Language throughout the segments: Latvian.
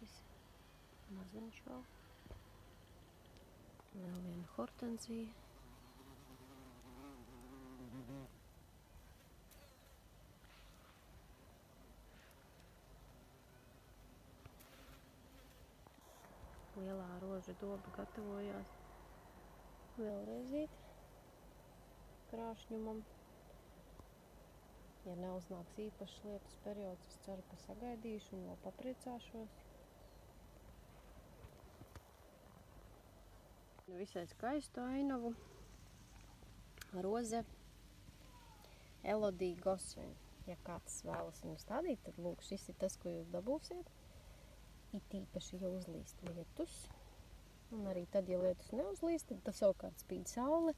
ziedītis. Maziņš vēl. Vēl viena hortenzija. Lielā roža doba gatavojās vēlreizīt krāšņumam. Ja neuznāks īpašs lietus periods, es ceru, ka sagaidīšu un vēl papriecāšos. Visai skaistu ainavu. Roze Elodie Gossuin. Ja kāds vēlas viņu stādīt, tad lūk, šis ir tas, ko jūs dabūsiet. It īpaši, ja uzlīst lietus. Un arī tad, ja lietus neuzlīst, tad savukārt spīd saule.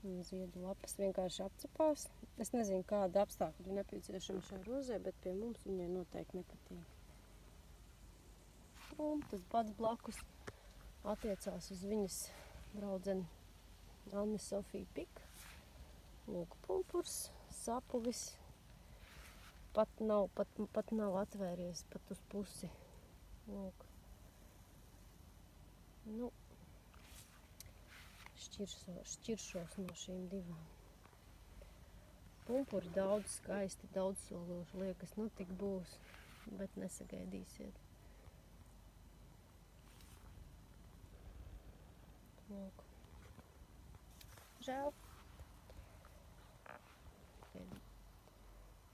Un ziedu lapas vienkārši apcepās. Es nezinu, kāda apstākļa ir nepieciešama šai rozē, bet pie mums viņai noteikti nepatīk. Un tas pats blakus attiecās uz viņas draudzeni Anne Sofija Pik. Lūk, pumpurs, sapuvis. Pat nav atvēries pat uz pusi. Lūk. Nu, šķiršos no šīm divām. Pumpuri daudz skaisti, daudz sološi liekas, nu tik būs, bet nesagaidīsiet. Lūk. Žēl.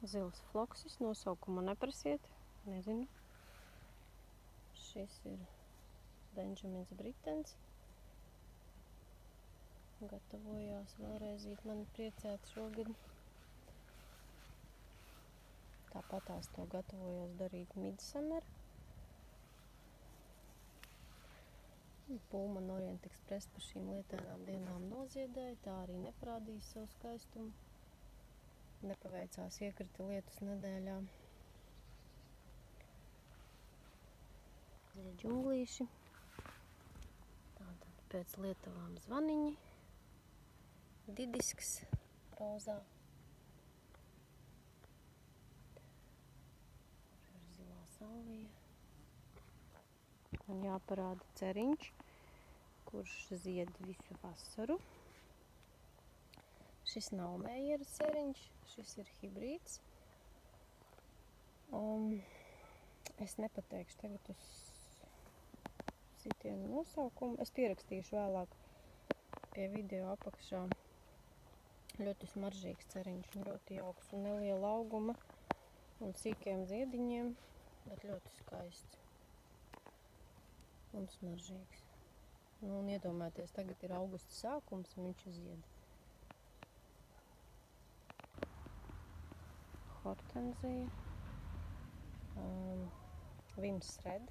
Zils floksis, nosaukumu neprasiet, nezinu. Šis ir Benjamins Britens. Gatavojās vēlreizīt mani priecēt šogad. Tāpatās to gatavojos darīt Midsummer. Pullman Orient Express par šīm lietainām dienām noziedēja, tā arī neparādīja savu skaistumu. Nepaveicās, iekrita lietus nedēļā. Zaļi džunglīši. Tātad pēc lietavām zvaniņi. Didisks rozā. Tur ir zilā saulija. Un jāparāda ceriņš, kurš zied visu vasaru. Šis nav Meijera ceriņš, šis ir hibrīds. Es nepateikšu tagad uz sitienu nosaukumu. Es pierakstīšu vēlāk pie video apakšā. Ļoti smaržīgs ceriņš, ļoti jauks un neliela auguma un sīkiem ziediņiem, bet ļoti skaists un smaržīgs. Nu, un iedomājieties, tagad ir augusta sākums un viņš zied. Hortenzija, Vims Red.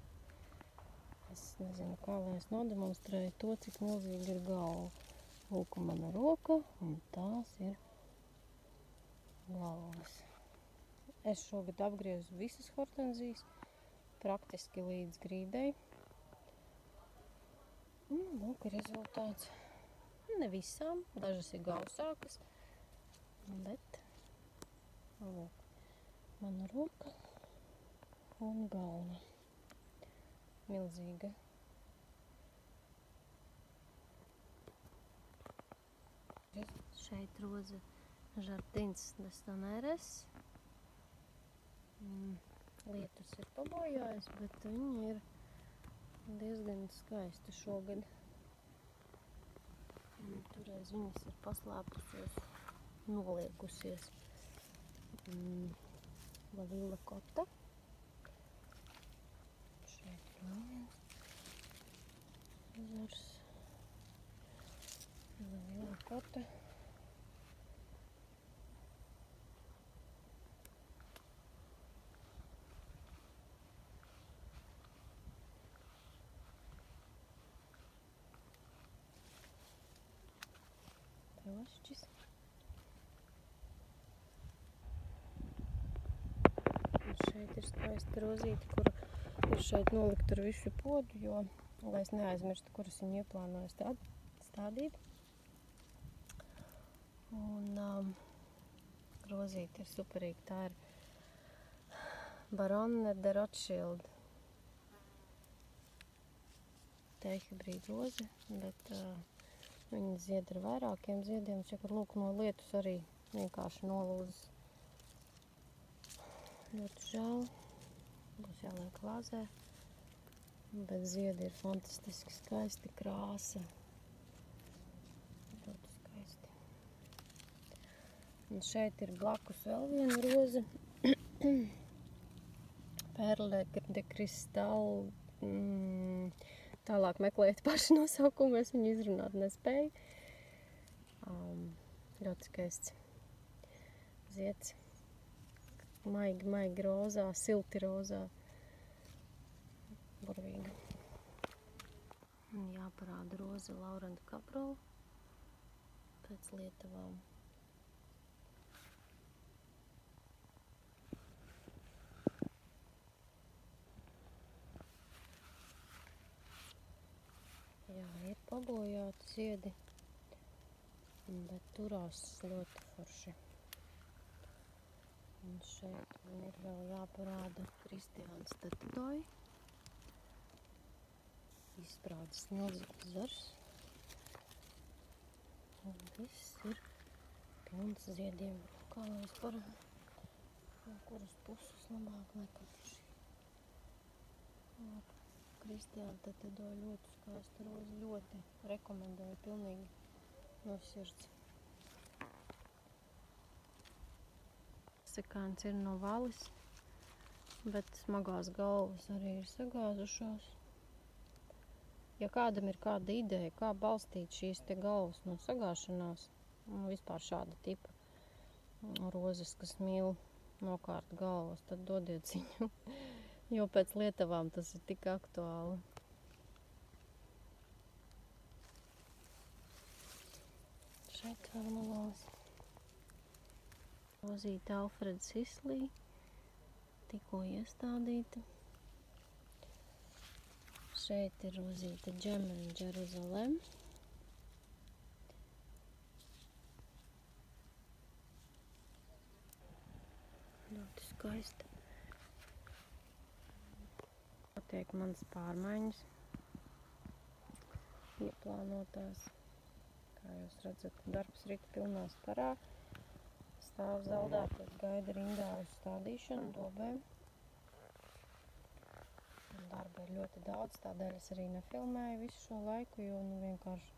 Es nezinu, kā lai es nodemonstrēju to, cik milzīgi ir galva. Lūk, mana roka, un tās ir galvas. Es šogad apgriezu visas hortenzijas, praktiski līdz grīdei. Lūk, rezultāts. Ne visām, dažas ir gausākas, bet lūk, mana roka un galva. Milzīga. Šeit roze Jardins des Tonnerres. Lietus ir pabojājis, bet viņa ir diezgan skaista šogad. Toreiz viņas ir paslēpusies, noliekusies. Lavilla Kota. Šeit vēl viens ezers. Lavilla Kota. Pilašķis. Un šeit ir skaista rozīte, kura ir šeit nolikt ar visu podu, jo, lai es neaizmirstu, kuras viņu ieplānoju stādīt. Un rozīte ir superīga. Tā ir Baronne de Rothschild. T-hibrīda roze, bet viņa zied ar vairākiem ziediem. Čakar, lūk, no lietus arī vienkārši nolūzas. Ļoti žēl. Būs jāliek vāzē. Bet ziedi ir fantastiski skaisti, krāsa. Ļoti skaisti. Un šeit ir blakus vēl viena roze. Perle de Cristal. Tālāk meklēt paši nosaukumu, es viņu izrunāt nespēju. Ļoti skaists zieds. Maigi rozā, silti rozā. Burvīga. Un jāparāda roze Laurenta Kaprola pēc Lietuvām. Jā, ir pabojāti ziedi, bet turās ļoti forši. Un šeit man ir vēl jāparāda Kristiāns Tetudoj. Izsprādzis milzīgs zars. Un viss ir pilns ziediem. Kā lai es parādu, no kuras puses labāk nekad. Kristiāna Tetudoj ļoti skaista roze, ļoti rekomendēju pilnīgi no sirds. Sekāns ir no valis, bet smagās galvas arī ir sagāzušās. Ja kādam ir kāda ideja, kā balstīt šīs te galvas no sagāšanās, vispār šāda tipa rozes, kas mīl nokārt galvas, tad dodiet ziņu. Jo pēc Lietuvām tas ir tik aktuāli. Šeit vēl malās. Rozīta Alfreda Sislī. Tikko iestādīta. Šeit ir rozīta Džemena Džeruzalem. Ļoti skaista. Tiek manas pārmaiņas ieplānotās. Kā jūs redzat, darbs rīt pilnā starā. Stāv zaldāties, gaida rindā uz stādīšanu, dobēm. Darba ir ļoti daudz, tādēļ es arī nefilmēju visu šo laiku, jo vienkārši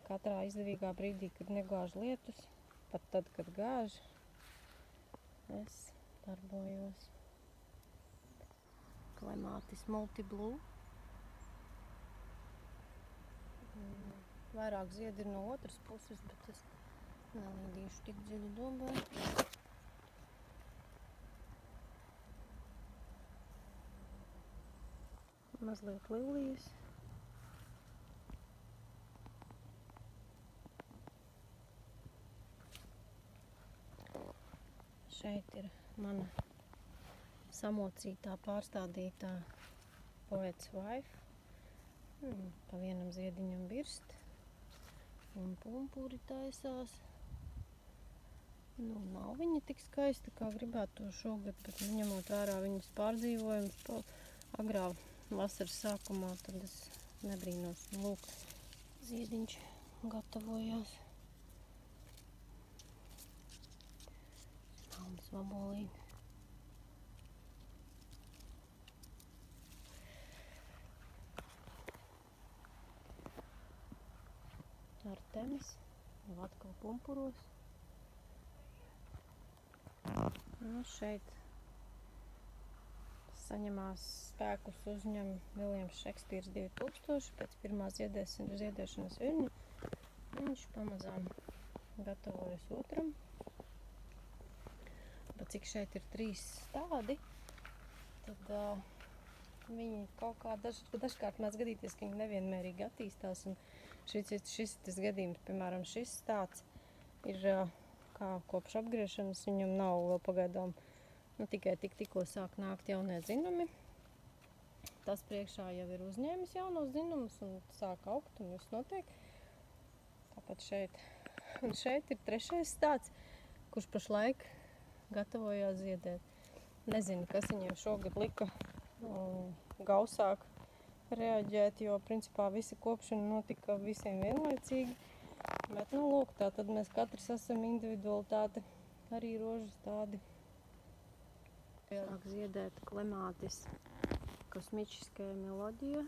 katrā izdevīgā brīdī, kad negāž lietus, pat tad, kad gāž, es darbojos. Clematis Multiblue. Vairāk ziedi ir no otras puses, bet es nelīdīšu tik dziļi dobē. Mazliet lilijas. Šeit ir mana samocītā, pārstādītā Poets Wife. Pa vienam ziediņam birst. Un pumpuri taisās. Nav viņa tik skaista, kā gribētu to šogad, bet ņemot vērā viņas pārdzīvojumus agrā vasaras sākumā, tad es nebrīnos. Lūk, ziediņš gatavojās. Melnas vabolīti. Artemis, vēl atkal pumpuros. Šeit saņemās spēkus uzņem Viljams Šekspīrs 2000 pēc pirmās ziedēšanas viļņa. Viņš pamazām gatavojas otram. Bet cik šeit ir 3 stādi, tad viņi kaut kā dažkārt mēdz gadīties, ka viņi nevienmērīgi attīstās. Un šis tas gadījums, piemēram, šis stāds ir kā kopš apgriešanas, viņam nav vēl pagaidām, tikai tikko sāk nākt jaunie zinumi. Tas priekšā jau ir uzņēmis jaunos zinumus un sāk augt un viss notiek. Tāpat šeit. Un šeit ir 3. stāds, kurš pašlaik gatavojās ziedēt. Nezinu, kas viņiem šogad lika gausāk reaģēt, jo principā visa kopšana notika visiem vienlaicīgi. Bet, nu, lūk, tā tad mēs katrs esam individualitāte, arī rožas tādi. Sāk ziedēt klemātis kosmičiskajā melodijā.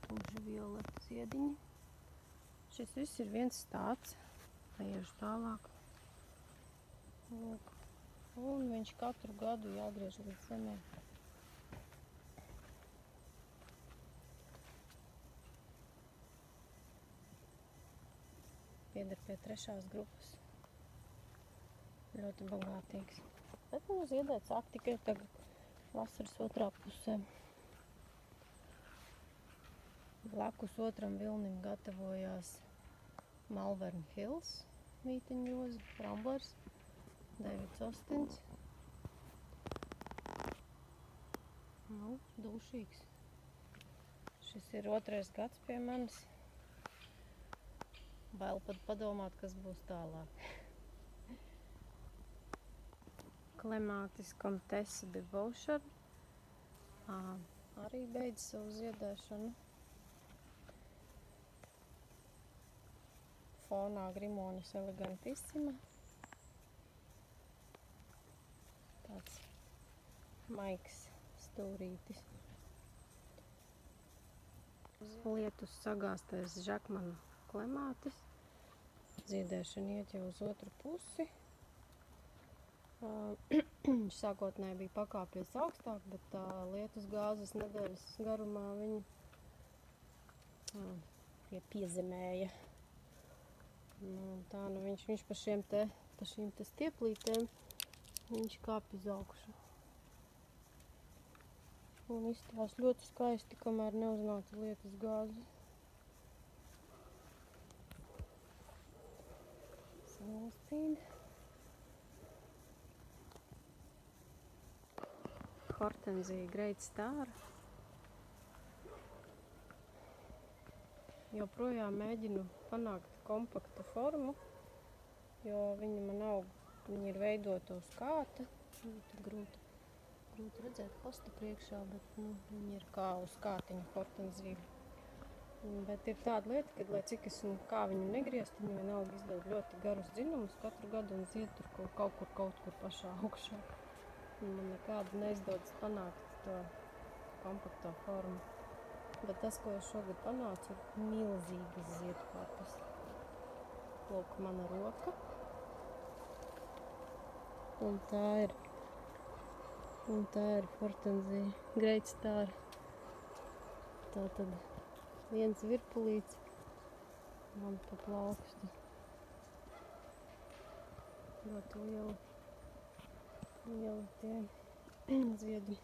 Tumši violeta ziediņi. Šis viss ir viens tāds, eiešu tālāk. Lūk. Un viņš katru gadu jāgriež līdz zemē. Pieder pie 3. grupas. Ļoti bagātīgs. Bet, nu, ziedēt sāk tikai tagad vasaras 2. pusē. Blakus otram vilnim gatavojās Malvern Hills, mīteņroze, Ramblers, Davids Ostins. Nu, dūšīgs. Šis ir 2. gads pie manis. Bail pat padomāt, kas būs tālāk. Klemātis Comtesse de Bouchard arī beidz savu ziedēšanu. Fonā Grimonis Elegantissima. Tāds maiks stūrītis. Lietus sagāstais Žakmana klemātis. Ziedēšana iet jau uz otru pusi. Viņš sākotnēji bija pakāpies augstāk, bet lietus gāzes nedēļas garumā viņu piezemēja. Tā nu viņš pa šīm te stieplītēm viņš kāpj uz augšu. Un izstās ļoti skaisti, kamēr neuznāca lietus gāzes. Salastīd. Hortenzija Great Star. Joprojām mēģinu panākt kompaktu formu, jo viņa man aug, viņa ir veidota uz kāta. Grūti redzēt posta priekšā, bet nu, viņa ir kā uz kātiņa hortenzija. Bet ir tāda lieta, ka, lai cik es un kā viņu negriezt, viņa vienalga izdod ļoti garus dzinumus katru gadu un zied tur kaut kur pašā augšā. Man nekādu neizdodas panākt to kompakto formu. Bet tas, ko es šogad panācu, ir milzīgas ziedkopas. Lūk, mana roka. Un tā ir Hortenzija Great Star. Tā tad viens virpulīts man pa plaukstu. Ļoti liela tie ziedi.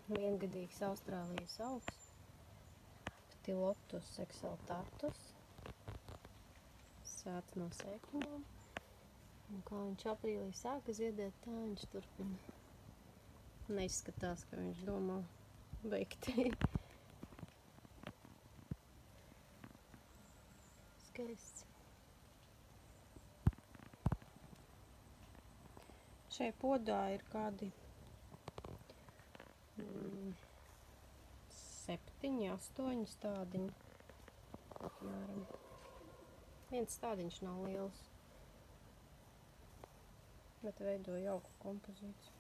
Viengadīgs Austrālijas augs, Ptilotus exaltatus, sēts no sēkļiem. Un kā viņš aprīlī sāka ziedēt, tā viņš turpina. Neizskatās, ka viņš domā beigt. Skaists. Šai podā ir kādi 7, 8 stādiņi. Apmēram. Viens stādiņš nav liels, bet veido jauku kompozīciju.